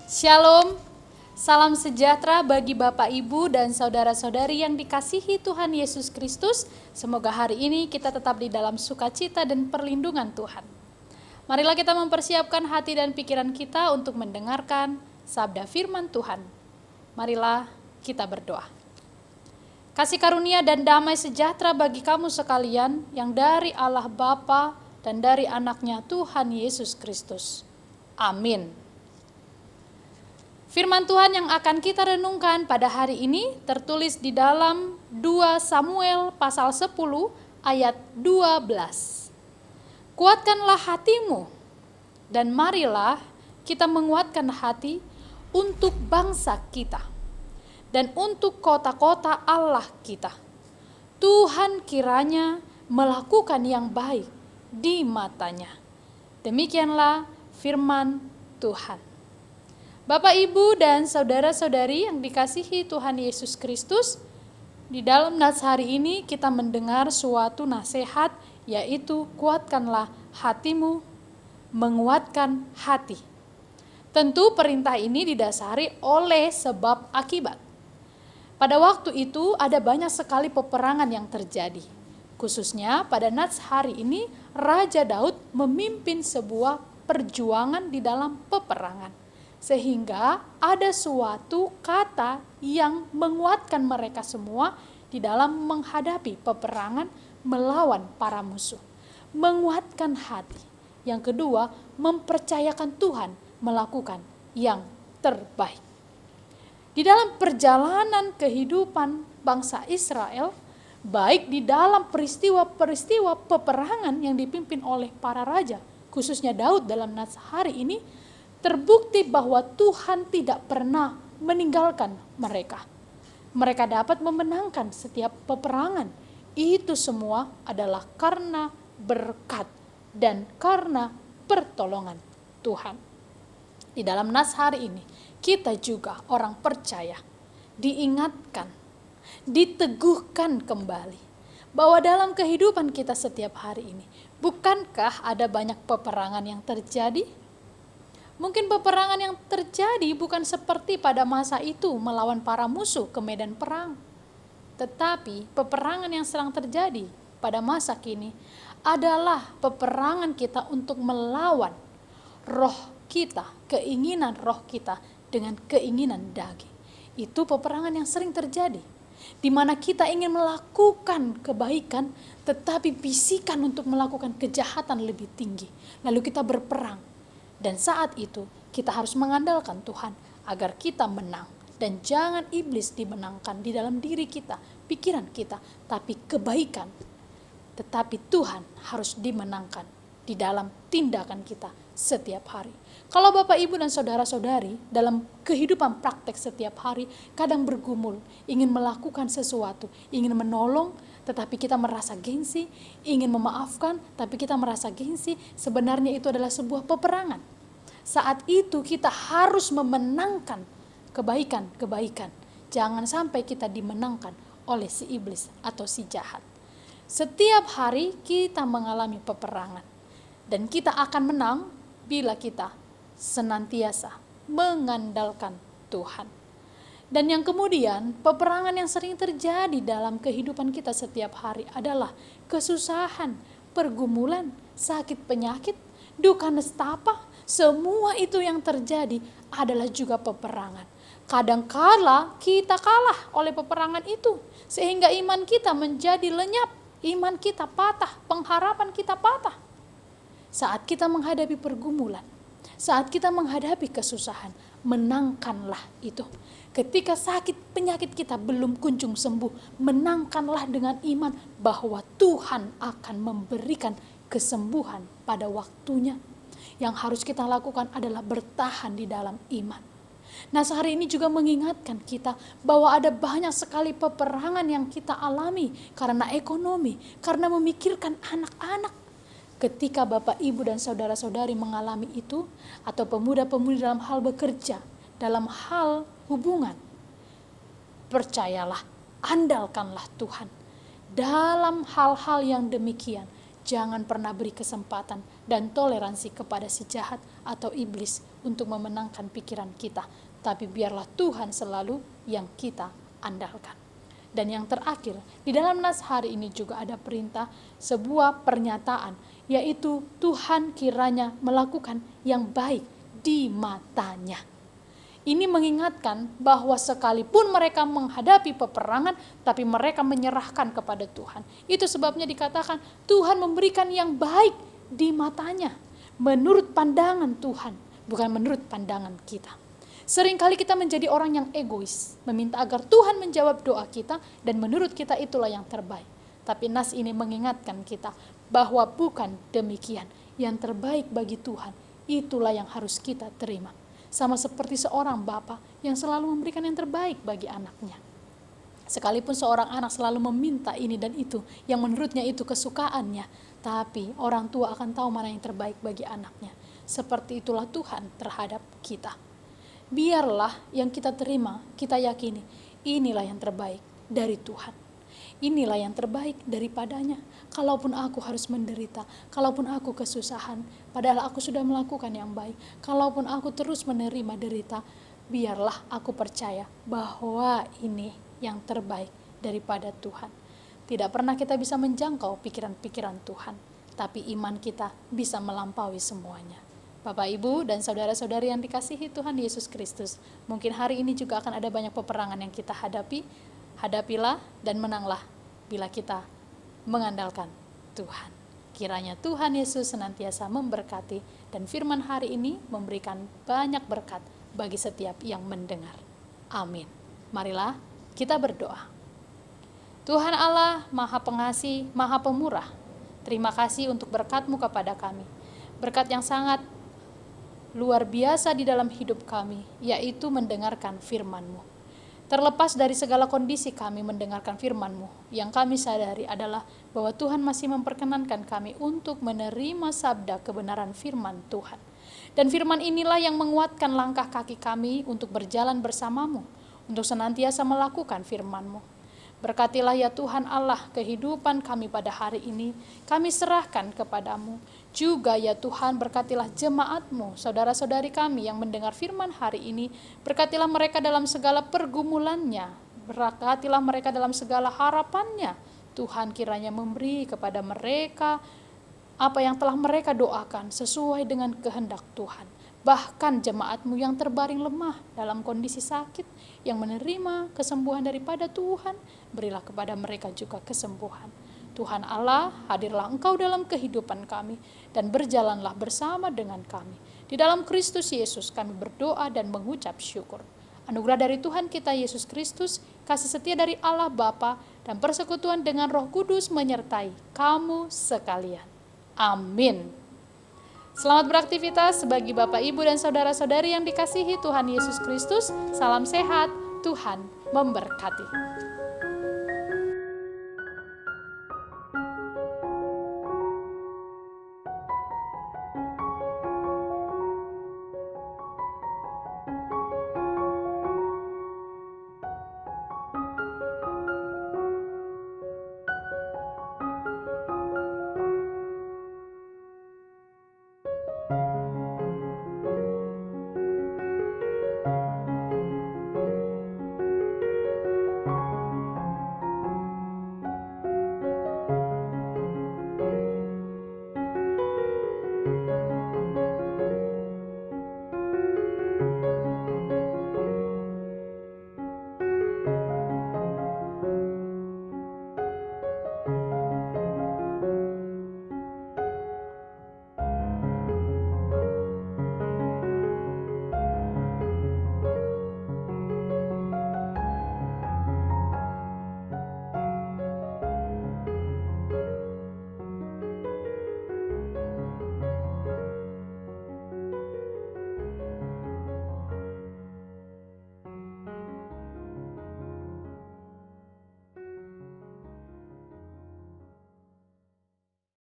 Shalom, salam sejahtera bagi Bapak, Ibu, dan saudara-saudari yang dikasihi Tuhan Yesus Kristus. Semoga hari ini kita tetap di dalam sukacita dan perlindungan Tuhan. Marilah kita mempersiapkan hati dan pikiran kita untuk mendengarkan sabda firman Tuhan. Marilah kita berdoa. Kasih karunia dan damai sejahtera bagi kamu sekalian yang dari Allah Bapa dan dari anaknya Tuhan Yesus Kristus. Amin. Firman Tuhan yang akan kita renungkan pada hari ini tertulis di dalam 2 Samuel pasal 10 ayat 12. Kuatkanlah hatimu dan marilah kita menguatkan hati untuk bangsa kita dan untuk kota-kota Allah kita. Tuhan kiranya melakukan yang baik di matanya. Demikianlah firman Tuhan. Bapak, Ibu, dan saudara-saudari yang dikasihi Tuhan Yesus Kristus, di dalam nats hari ini kita mendengar suatu nasihat, yaitu kuatkanlah hatimu, menguatkan hati. Tentu perintah ini didasari oleh sebab akibat. Pada waktu itu ada banyak sekali peperangan yang terjadi. Khususnya pada nats hari ini, Raja Daud memimpin sebuah perjuangan di dalam peperangan. Sehingga ada suatu kata yang menguatkan mereka semua di dalam menghadapi peperangan melawan para musuh. Menguatkan hati. Yang kedua, mempercayakan Tuhan melakukan yang terbaik. Di dalam perjalanan kehidupan bangsa Israel, baik di dalam peristiwa-peristiwa peperangan yang dipimpin oleh para raja, khususnya Daud dalam nats hari ini, terbukti bahwa Tuhan tidak pernah meninggalkan mereka. Mereka dapat memenangkan setiap peperangan. Itu semua adalah karena berkat dan karena pertolongan Tuhan. Di dalam nats hari ini, kita juga orang percaya, diingatkan, diteguhkan kembali bahwa dalam kehidupan kita setiap hari ini, bukankah ada banyak peperangan yang terjadi? Mungkin peperangan yang terjadi bukan seperti pada masa itu melawan para musuh ke medan perang. Tetapi peperangan yang sedang terjadi pada masa kini adalah peperangan kita untuk melawan roh kita, keinginan roh kita dengan keinginan daging. Itu peperangan yang sering terjadi, di mana kita ingin melakukan kebaikan, tetapi bisikan untuk melakukan kejahatan lebih tinggi. Lalu kita berperang. Dan saat itu kita harus mengandalkan Tuhan agar kita menang. Dan jangan iblis dimenangkan di dalam diri kita, pikiran kita, tapi kebaikan. Tetapi Tuhan harus dimenangkan di dalam tindakan kita setiap hari. Kalau Bapak, Ibu, dan saudara-saudari dalam kehidupan praktek setiap hari kadang bergumul, ingin melakukan sesuatu, ingin menolong, tetapi kita merasa gengsi, ingin memaafkan, tapi kita merasa gengsi, sebenarnya itu adalah sebuah peperangan. Saat itu kita harus memenangkan kebaikan-kebaikan. Jangan sampai kita dimenangkan oleh si iblis atau si jahat. Setiap hari kita mengalami peperangan. Dan kita akan menang bila kita senantiasa mengandalkan Tuhan. Dan yang kemudian, peperangan yang sering terjadi dalam kehidupan kita setiap hari adalah kesusahan, pergumulan, sakit penyakit, duka nestapa. Semua itu yang terjadi adalah juga peperangan. Kadangkala kita kalah oleh peperangan itu, sehingga iman kita menjadi lenyap, iman kita patah, pengharapan kita patah. Saat kita menghadapi pergumulan, saat kita menghadapi kesusahan, menangkanlah itu. Ketika sakit penyakit kita belum kunjung sembuh, menangkanlah dengan iman bahwa Tuhan akan memberikan kesembuhan pada waktunya. Yang harus kita lakukan adalah bertahan di dalam iman. Nah, hari ini juga mengingatkan kita bahwa ada banyak sekali peperangan yang kita alami karena ekonomi, karena memikirkan anak-anak. Ketika Bapak, Ibu, dan saudara-saudari mengalami itu, atau pemuda-pemudi dalam hal bekerja, dalam hal hubungan, percayalah, andalkanlah Tuhan. Dalam hal-hal yang demikian, Jangan pernah beri kesempatan dan toleransi kepada si jahat atau iblis untuk memenangkan pikiran kita. Tapi biarlah Tuhan selalu yang kita andalkan. Dan yang terakhir, di dalam nas hari ini juga ada perintah, sebuah pernyataan, yaitu Tuhan kiranya melakukan yang baik di matanya. Ini mengingatkan bahwa sekalipun mereka menghadapi peperangan, tapi mereka menyerahkan kepada Tuhan. Itu sebabnya dikatakan Tuhan memberikan yang baik di matanya. Menurut pandangan Tuhan, bukan menurut pandangan kita. Seringkali kita menjadi orang yang egois, meminta agar Tuhan menjawab doa kita, dan menurut kita itulah yang terbaik. Tapi nas ini mengingatkan kita bahwa bukan demikian. Yang terbaik bagi Tuhan, itulah yang harus kita terima. Sama seperti seorang bapa yang selalu memberikan yang terbaik bagi anaknya. Sekalipun seorang anak selalu meminta ini dan itu, yang menurutnya itu kesukaannya, tapi orang tua akan tahu mana yang terbaik bagi anaknya. Seperti itulah Tuhan terhadap kita. Biarlah yang kita terima, kita yakini, inilah yang terbaik dari Tuhan. Inilah yang terbaik daripadanya. Kalaupun aku harus menderita, kalaupun aku kesusahan, padahal aku sudah melakukan yang baik. Kalaupun aku terus menerima derita, biarlah aku percaya bahwa ini yang terbaik daripada Tuhan. Tidak pernah kita bisa menjangkau pikiran-pikiran Tuhan, tapi iman kita bisa melampaui semuanya. Bapak, Ibu, dan saudara-saudari yang dikasihi Tuhan Yesus Kristus, mungkin hari ini juga akan ada banyak peperangan yang kita hadapi. Hadapilah dan menanglah bila kita mengandalkan Tuhan. Kiranya Tuhan Yesus senantiasa memberkati dan firman hari ini memberikan banyak berkat bagi setiap yang mendengar. Amin. Marilah kita berdoa. Tuhan Allah Maha Pengasih, Maha Pemurah, terima kasih untuk berkat-Mu kepada kami. Berkat yang sangat luar biasa di dalam hidup kami, yaitu mendengarkan firman-Mu. Terlepas dari segala kondisi kami mendengarkan firman-Mu, yang kami sadari adalah bahwa Tuhan masih memperkenankan kami untuk menerima sabda kebenaran firman Tuhan. Dan firman inilah yang menguatkan langkah kaki kami untuk berjalan bersama-Mu, untuk senantiasa melakukan firman-Mu. Berkatilah ya Tuhan Allah kehidupan kami pada hari ini, kami serahkan kepadamu. Juga ya Tuhan berkatilah jemaat-Mu, saudara-saudari kami yang mendengar firman hari ini. Berkatilah mereka dalam segala pergumulannya, berkatilah mereka dalam segala harapannya. Tuhan kiranya memberi kepada mereka apa yang telah mereka doakan sesuai dengan kehendak Tuhan. Bahkan jemaat-Mu yang terbaring lemah dalam kondisi sakit, yang menerima kesembuhan daripada Tuhan, berilah kepada mereka juga kesembuhan. Tuhan Allah, hadirlah Engkau dalam kehidupan kami, dan berjalanlah bersama dengan kami. Di dalam Kristus Yesus kami berdoa dan mengucap syukur. Anugerah dari Tuhan kita Yesus Kristus, kasih setia dari Allah Bapa, dan persekutuan dengan Roh Kudus menyertai kamu sekalian. Amin. Selamat beraktivitas bagi Bapak, Ibu, dan saudara-saudari yang dikasihi Tuhan Yesus Kristus. Salam sehat, Tuhan memberkati.